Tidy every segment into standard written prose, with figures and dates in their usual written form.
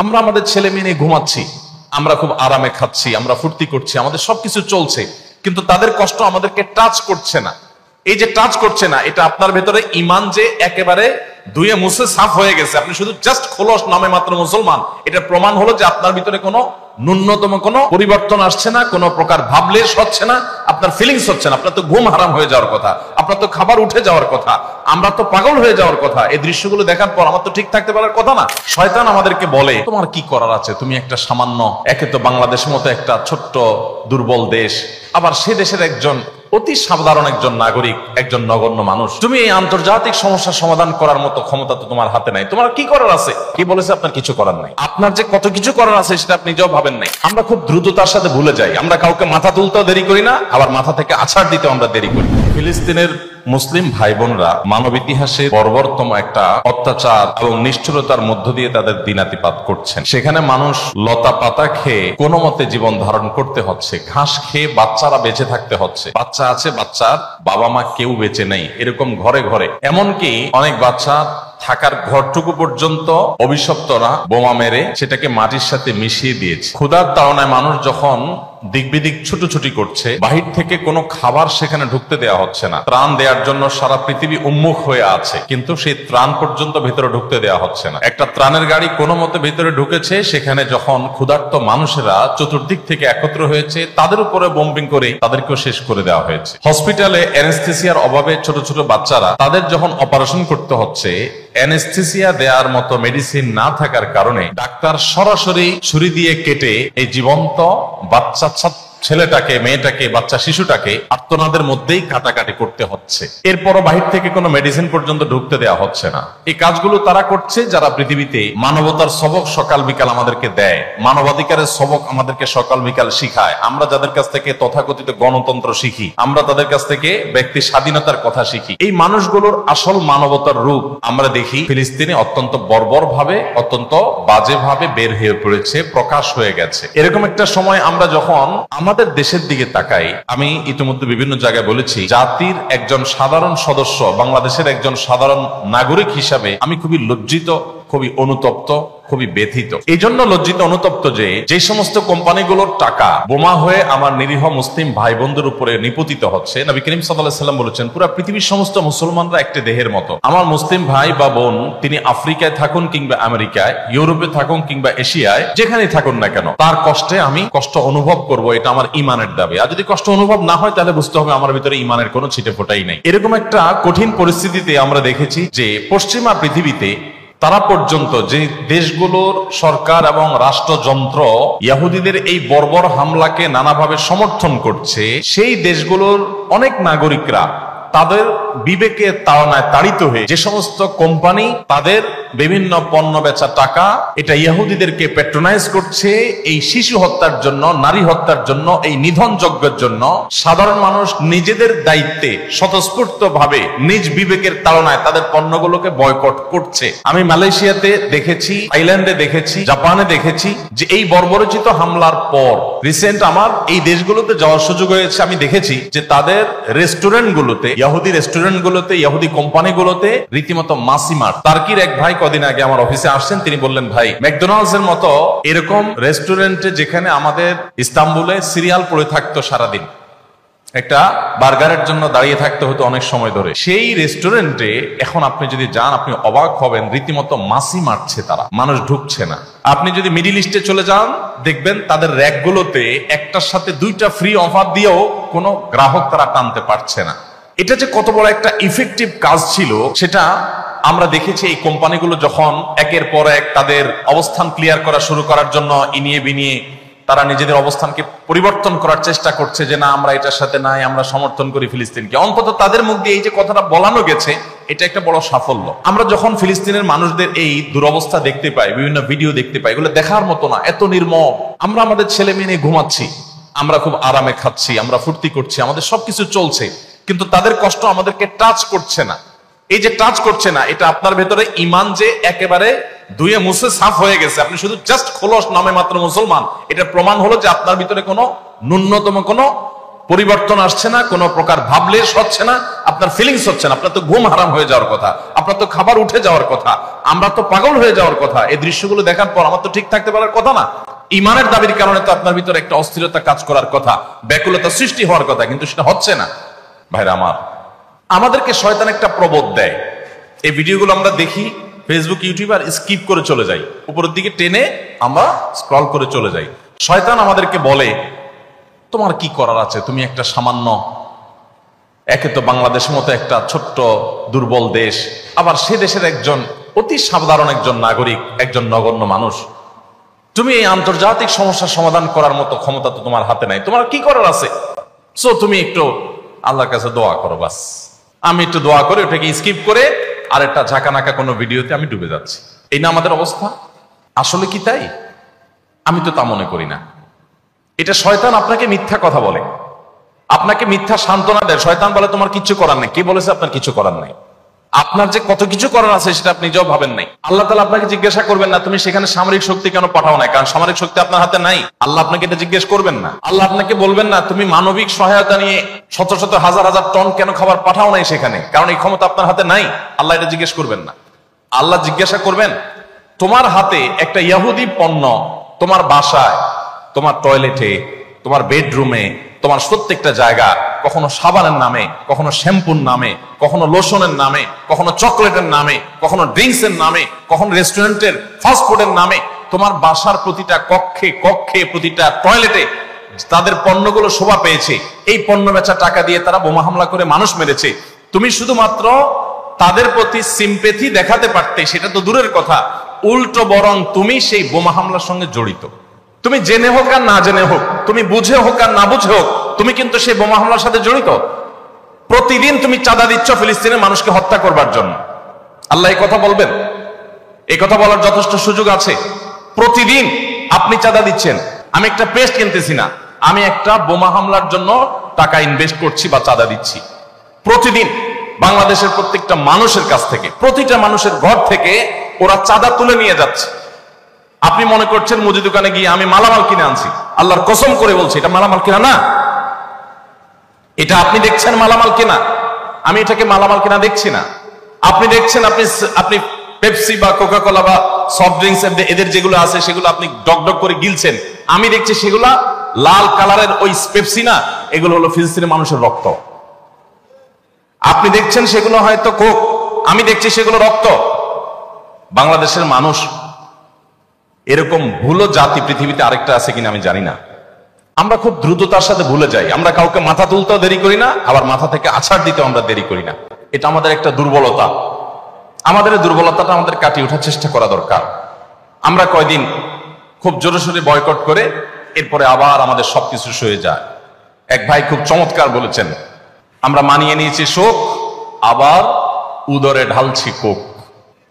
আমরা আমাদের ছেলে মেয়ে নিয়ে ঘুমাচ্ছি, আমরা খুব আরামে খাচ্ছি, আমরা ফুর্তি করছি, আমাদের সবকিছু চলছে, কিন্তু তাদের কষ্ট আমাদেরকে টাচ করছে না। এই যে টাচ করছে না, এটা আপনার ভেতরে ইমান যে একেবারে ধুয়ে মুছে সাফ হয়ে গেছে, আপনি শুধু জাস্ট খোলস নামে মাত্র মুসলমান, এটা প্রমাণ হলো যে আপনার ভিতরে কোনো ন্যূনতম কোনো পরিবর্তন আসছে না, কোনো প্রকার ভাবলেশ হচ্ছে না, আপনার ফিলিংস হচ্ছে না। আপনার তো ঘুম হারাম হয়ে যাওয়ার কথা, আপনার তো খাবার উঠে যাওয়ার কথা, আমরা তো পাগল হয়ে যাওয়ার কথা। এই দৃশ্যগুলো দেখার পর আমার তো ঠিক থাকতে পারার কথা না। শয়তান আমাদেরকে বলে তোমার কি করার আছে, তুমি একটা সামান্য, একে তো বাংলাদেশের মতো একটা ছোট্ট দুর্বল দেশ, আবার সে দেশের একজন অতি সাধারণ একজন নাগরিক, একজন নগণ্য মানুষ, তুমি এই আন্তর্জাতিক সমস্যার সমাধান করার মতো ক্ষমতা তো তোমার হাতে নাই, তোমার কি করার আছে? কি বলেছে? আপনার কিছু করার নাই। আপনার যে কত কিছু করার আছে সেটা আপনি নিজেও ভাবেন নাই। আমরা খুব দ্রুততার সাথে ভুলে যাই, আমরা কাউকে মাথা তুলতেও দেরি করি না, আবার মাথা থেকে আছাড় দিতেও আমরা দেরি করি। ফিলিস্তিনের মুসলিম ভাই বোনরা মানব ইতিহাসে বর্বরতম একটা অত্যাচার এবং নিষ্ঠুরতার মধ্য দিয়ে তাদের দিনাতিপাত করছেন। সেখানে মানুষ লতা পাতা খেয়ে কোনো মতে জীবন ধারণ করতে হচ্ছে, ঘাস খেয়ে বাচ্চারা বেঁচে থাকতে হচ্ছে। বাচ্চা আছে, বাচ্চার বাবা মা কেউ বেঁচে নেই, এরকম ঘরে ঘরে। এমনকি অনেক বাচ্চা থাকার ঘরটুকু পর্যন্ত অভিশপ্তরা বোমা মেরে সেটাকে মাটির সাথে মিশিয়ে দিয়েছে। ক্ষুধার তাড়নায় মানুষ যখন দিকবিদিক ছুটোছুটি করছে, বাহির থেকে কোনো খাবার সেখানে ঢুকতে দেওয়া হচ্ছে না। ত্রাণ দেওয়ার জন্য সারা পৃথিবী উন্মুখ হয়ে আছে, কিন্তু সেই ত্রাণ পর্যন্ত ভেতরে ঢুকতে দেওয়া হচ্ছে না। একটা ত্রাণের গাড়ি কোনো মতে ভেতরে ঢুকেছে, সেখানে যখন ক্ষুধার্ত মানুষেরা চতুর্দিক থেকে একত্র হয়েছে, তাদের উপরে বোম্বিং করে তাদেরকেও শেষ করে দেওয়া হয়েছে। হসপিটালে অ্যানেস্থেসিয়ার অভাবে ছোট ছোট বাচ্চারা, তাদের যখন অপারেশন করতে হচ্ছে, অ্যানেস্থেসিয়া দেওয়ার মতো মেডিসিন না থাকার কারণে ডাক্তার সরাসরি ছুরি দিয়ে কেটে এই জীবন্ত বাচ্চা ছেলেটাকে, মেয়েটাকে, বাচ্চা শিশুটাকে আর্তনাদের মধ্যেই কাটাকাটি করতে হচ্ছে। এরপরও বাহির থেকে কোনো মেডিসিন পর্যন্ত ঢুকতে দেওয়া হচ্ছে না। এই কাজগুলো তারা করছে যারা পৃথিবীতে মানবতার সবক সকাল বিকাল আমাদেরকে দেয়, মানবাধিকারের সবক আমাদেরকে সকাল বিকাল শিখায়। আমরা যাদের কাছ থেকে তথাকথিত গণতন্ত্র শিখি, আমরা তাদের কাছ থেকে ব্যক্তি স্বাধীনতার কথা শিখি। এই মানুষগুলোর আসল মানবতার রূপ আমরা দেখি ফিলিস্তিনে অত্যন্ত বর্বর ভাবে, অত্যন্ত বাজে ভাবে বের হয়ে পড়েছে, প্রকাশ হয়ে গেছে। এরকম একটা সময় আমরা যখন আমাদের দেশের দিকে তাকাই, আমি ইতিমধ্যে বিভিন্ন জায়গায় বলেছি, জাতির একজন সাধারণ সদস্য, বাংলাদেশের একজন সাধারণ নাগরিক হিসাবে আমি খুবই লজ্জিত, খুবই অনুতপ্ত, খুবই ব্যথিত। এই জন্য লজ্জিত অনুতপ্ত যে সমস্ত কোম্পানিগুলোর টাকা বোমা হয়ে আমার নিরীহ মুসলিম ভাই বোনদের উপরে নিপতিত হচ্ছে। নবী করিম সাল্লাল্লাহু আলাইহি সাল্লাম বলেছেন, পুরো পৃথিবীর সমস্ত মুসলমানরা একটি দেহের মতো। আমার মুসলিম ভাই বা বোন, তিনি আফ্রিকায় থাকুন কিংবা আমেরিকায়, ইউরোপে থাকুন কিংবা এশিয়ায়, যেখানেই থাকুন না কেন, তার কষ্টে আমি কষ্ট অনুভব করব, এটা আমার ইমানের দাবি। আর যদি কষ্ট অনুভব না হয়, তাহলে বুঝতে হবে আমার ভিতরে ইমানের কোনো ছিটে ফোটাই নাই। এরকম একটা কঠিন পরিস্থিতিতে আমরা দেখেছি যে পশ্চিমা পৃথিবীতে তারা পর্যন্ত, যে দেশগুলোর সরকার এবং রাষ্ট্রযন্ত্র ইহুদিদের এই বর্বর হামলাকে নানাভাবে সমর্থন করছে, সেই দেশগুলোর অনেক নাগরিকরা তাদের বিবেকের তাড়নায় তাড়িত হয়ে যে সমস্ত কোম্পানি তাদের বিভিন্ন পণ্য বেচা টাকা এটা ইহুদিদেরকে প্যাট্রোনাইজ করছে এই শিশু হত্যার জন্য, নারী হত্যার জন্য, এই নিধন যজ্ঞের জন্য, সাধারণ মানুষ নিজেদের দায়িত্বে স্বতঃস্ফূর্ত ভাবে নিজ বিবেকের তাড়নায় তাদের পণ্যগুলোকে বয়কট করছে। আমি মালয়েশিয়াতে দেখেছি, থাইল্যান্ডে দেখেছি, জাপানে দেখেছি যে এই বর্বরচিত হামলার পর রিসেন্ট আমার এই দেশগুলোতে যাওয়ার সুযোগ হয়েছে। আমি দেখেছি যে তাদের রেস্টুরেন্টগুলোতে, ইহুদি রেস্টুরেন্টগুলোতে, ইহুদি কোম্পানিগুলোতে রীতিমতো মাসি মার। টার্কির এক ভাই কদিন আগে আমার অফিসে আসছেন, তিনি বললেন, ভাই, ম্যাকডোনাল্ডস এর মতো এরকম রেস্টুরেন্টে যেখানে আমাদের ইস্তাম্বুলে সিরিয়াল পড়ে থাকতো সারাদিন, একটা বার্গারের জন্য দাঁড়িয়ে থাকতে হতো অনেক সময় ধরে, সেই রেস্টুরেন্টে এখন আপনি যদি যান, আপনি অবাক হবেন, রীতিমতো মাসি মারছে তারা, মানুষ ঢুকছে না। আপনি যদি মিডিল ইস্টে চলে যান, দেখবেন তাদের র্যাকগুলোতে একটার সাথে দুইটা ফ্রি অফার দিয়েও কোনো গ্রাহক তারা টানতে পারছে না। এটা যে কত বড় একটা ইফেক্টিভ কাজ ছিল, সেটা আমরা দেখেছি। এই কোম্পানিগুলো যখন একের পর এক তাদের অবস্থান ক্লিয়ার করা শুরু করার জন্য ইনিয়ে বিনিয়ে তারা নিজেদের অবস্থানকে পরিবর্তন করার চেষ্টা করছে যে না, আমরা এটার সাথে নাই, আমরা সমর্থন করি ফিলিস্তিনকে, অন্তত তাদের মুখ দিয়ে এই যে কথাটা বলানো গেছে, এটা একটা বড় সাফল্য। আমরা যখন ফিলিস্তিনের মানুষদের এই দুরবস্থা দেখতে পাই, বিভিন্ন ভিডিও দেখতে পাই, এগুলো দেখার মতো না, এত নির্মম। আমরা আমাদের ছেলে মেয়ে নিয়ে ঘুমাচ্ছি, আমরা খুব আরামে খাচ্ছি, আমরা ফুর্তি করছি, আমাদের সবকিছু চলছে, কিন্তু তাদের কষ্ট আমাদেরকে টাচ করছে না। এই যে টাচ করছে না, এটা আপনার ভেতরে ইমান যে একেবারে ধুয়ে মুছে সাফ হয়ে গেছে, আপনি শুধু জাস্ট খোলস নামে মাত্র মুসলমান, এটা প্রমাণ হলো যে আপনার ভিতরে কোনো ন্যূনতম কোনো পরিবর্তন আসছে না, কোনো প্রকার ভাবলেশ হচ্ছে না, আপনার ফিলিংস হচ্ছে না। আপনার তো ঘুম হারাম হয়ে যাওয়ার কথা। আপনার তো খাবার উঠে যাওয়ার কথা, আমরা তো পাগল হয়ে যাওয়ার কথা। এই দৃশ্যগুলো দেখার পর আমার তো ঠিক থাকতে পারার কথা না। ইমানের দাবির কারণে তো আপনার ভিতরে একটা অস্থিরতা কাজ করার কথা, ব্যাকুলতা সৃষ্টি হওয়ার কথা, কিন্তু সেটা হচ্ছে না। ভাইরা আমার, আমাদেরকে শয়তান একটা প্রবোধ দেয়। এই ভিডিওগুলো আমরা দেখি ফেসবুক, ইউটিউব, আর স্কিপ করে চলে যাই, উপরের দিকে টেনে আমরা স্ক্রল করে চলে যাই। শয়তান আমাদেরকে বলে, তোমার কি করার আছে, তুমি একটা সামান্য, একে তো বাংলাদেশের মতো একটা ছোট্ট দুর্বল দেশ, আবার সে দেশের একজন অতি সাধারণ একজন নাগরিক, একজন নগণ্য মানুষ, তুমি এই আন্তর্জাতিক সমস্যার সমাধান করার মতো ক্ষমতা তো তোমার হাতে নাই, তোমার কি করার আছে? সো তুমি একটু আল্লাহর কাছে দোয়া করো, বাস। আমি একটু দোয়া করে ওটাকে স্কিপ করে আর একটা ঝাঁকানাকা কোনো ভিডিওতে আমি ডুবে যাচ্ছি। এই না আমাদের অবস্থা? আসলে কি তাই? আমি তো তা মনে করি না। এটা শয়তান আপনাকে মিথ্যা কথা বলে, আপনাকে মিথ্যা সান্ত্বনা দেয়। শয়তান বলে তোমার কিছু করার নেই। কে বলেছে আপনার কিছু করার নেই? আপনার যে কত কিছু করার আছে সেটা আপনি নিজেও ভাবেন নাই। আল্লাহ তাআলা আপনাকে জিজ্ঞাসা করবেন না তুমি সেখানে সামরিক শক্তি কেন পাঠাও না, কারণ সামরিক শক্তি আপনার হাতে নাই। আল্লাহ আপনাকে এটা জিজ্ঞেস করবেন না। আল্লাহ আপনাকে বলবেন না তুমি মানবিক সহায়তা নিয়ে শত শত হাজার হাজার টন কেন খাবার পাঠাও নাই সেখানে, কারণ এই ক্ষমতা আপনার হাতে নাই। আল্লাহ এটা জিজ্ঞেস করবেন না। আল্লাহ জিজ্ঞাসা করবেন তোমার হাতে একটা ইহুদি পণ্য তোমার বাসায়, তোমার টয়লেটে, তোমার বেডরুমে, তোমার প্রত্যেকটা জায়গা, কখনো সাবানের নামে, কখনো শ্যাম্পুর নামে, কখনো লোশনের নামে, কখনো চকলেটের নামে, কখনো ড্রিঙ্কস এর নামে, কখনো রেস্টুরেন্টের ফাস্ট ফুডের নামে, তোমার বাসার প্রতিটা কক্ষে কক্ষে, প্রতিটা টয়লেটে তাদের পণ্যগুলো শোভা পেয়েছে। এই পণ্য বেচা টাকা দিয়ে তারা বোমা হামলা করে মানুষ মেরেছে। তুমি শুধুমাত্র তাদের প্রতি সিম্পেথি দেখাতে পারতে, সেটা তো দূরের কথা, উল্টো বরং তুমি সেই বোমা হামলার সঙ্গে জড়িত। তুমি জেনে হোক আর না জেনে হোক, তুমি বুঝে হোক আর না বুঝে হোক, তুমি কিন্তু সেই বোমা হামলার সাথে জড়িত। প্রতিদিন তুমি চাঁদা দিচ্ছ ফিলিস্তিনের মানুষকে হত্যা করবার জন্য। আল্লাহ এই কথা বলবেন? এই কথা বলার যথেষ্ট সুযোগ আছে। প্রতিদিন আপনি চাঁদা দিচ্ছেন। আমি একটা পেস্ট কিনতেছি না, আমি একটা বোমা হামলার জন্য টাকা ইনভেস্ট করছি বা চাঁদা দিচ্ছি। প্রতিদিন বাংলাদেশের প্রত্যেকটা মানুষের কাছ থেকে, প্রতিটা মানুষের ঘর থেকে ওরা চাঁদা তুলে নিয়ে যাচ্ছে। আপনি মনে করছেন মুদি দোকানে গিয়ে আমি মালামাল কিনে আনছি। আল্লাহর কসম করে বলছি এটা মালামাল কিনা না। এটা আপনি দেখছেন মালামাল কিনা, আমি এটাকে মালামাল কিনা দেখছি না। আপনি দেখছেন আপনি পেপসি বা কোকা কোলা বা সফট ড্রিঙ্কস এদের যেগুলো আছে সেগুলো আপনি ডক ডক করে গিলছেন। আমি দেখছি সেগুলা লাল কালারের ওই পেপসি না, এগুলো হলো ফিলিস্তিনের মানুষের রক্ত। আপনি দেখছেন সেগুলো হয়তো কোক, আমি দেখছি সেগুলো রক্ত। বাংলাদেশের মানুষ এরকম ভুলো জাতি পৃথিবীতে আরেকটা আছে কিনা আমি জানি না। আমরা খুব দ্রুততার সাথে ভুলে যাই। আমরা কাউকে মাথা তুলতেও দেরি করি না, আবার মাথা থেকে আছাড় দিতেও আমরা দেরি করি না। এটা আমাদের একটা দুর্বলতা। আমাদের এই দুর্বলতাটা আমাদের কাটিয়ে ওঠার চেষ্টা করা দরকার। আমরা কয়দিন খুব জোরে সোরে বয়কট করে এরপরে আবার আমাদের সবকিছু সয়ে যায়। এক ভাই খুব চমৎকার বলেছেন, আমরা মানিয়ে নিয়েছি শোক, আবার উদরে ঢালছি কোক।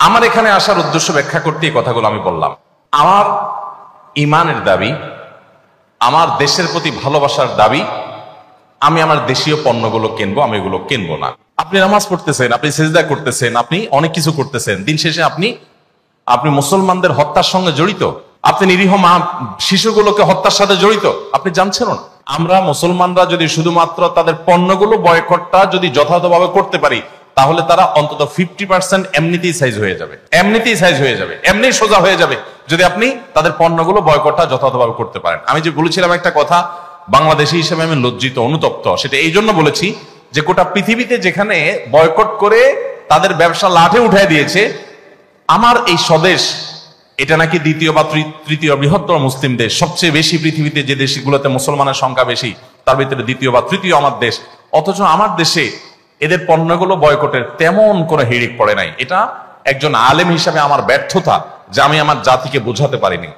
আমার এখানে আসার উদ্দেশ্য ব্যাখ্যা করতে এই কথাগুলো আমি বললাম। আমার ইমানের দাবি, আমার দেশের প্রতি ভালোবাসার দাবি, আমি আমার দেশীয় পণ্যগুলো কিনবো, আমি এগুলো কিনবো না। আপনি নামাজ পড়তেছেন, আপনি সিজদা করতেছেন, আপনি অনেক কিছু করতেছেন, দিন শেষে আপনি মুসলমানদের হত্যার সঙ্গে জড়িত। আপনি নিরীহ মা শিশুগুলোকে হত্যার সাথে জড়িত, আপনি জানছেন না। আমরা মুসলমানরা যদি শুধুমাত্র তাদের পণ্যগুলো বয়কটটা যদি যথাযথভাবে করতে পারি, তাহলে তারা অন্তত 50% এমনিতেই সাইজ হয়ে যাবে, এমনি সোজা হয়ে যাবে, যদি আপনি তাদের পণ্যগুলো বয়কটটা যথাযথভাবে করতে পারেন। আমি যে বলেছিলাম একটা কথা, বাংলাদেশী হিসেবে আমি লজ্জিত, অনুতপ্ত। সেটা এই জন্য বলেছি যে গোটা পৃথিবীতে যেখানে বয়কট করে তাদের ব্যবসা লাঠে উঠায় দিয়েছে, আমার এই স্বদেশ এটা নাকি দ্বিতীয় বা তৃতীয় বৃহত্তর মুসলিম দেশ, সবচেয়ে বেশি পৃথিবীতে যে দেশগুলোতে মুসলমানের সংখ্যা বেশি তার ভিতরে দ্বিতীয় বা তৃতীয় আমার দেশ। অথচ আমার দেশে এদের পণ্যগুলো বয়কটের তেমন কোনো হিড়িক পড়ে নাই। এটা একজন আলেম হিসাবে আমার ব্যর্থতা যে আমি আমার জাতিকে বোঝাতে পারিনি।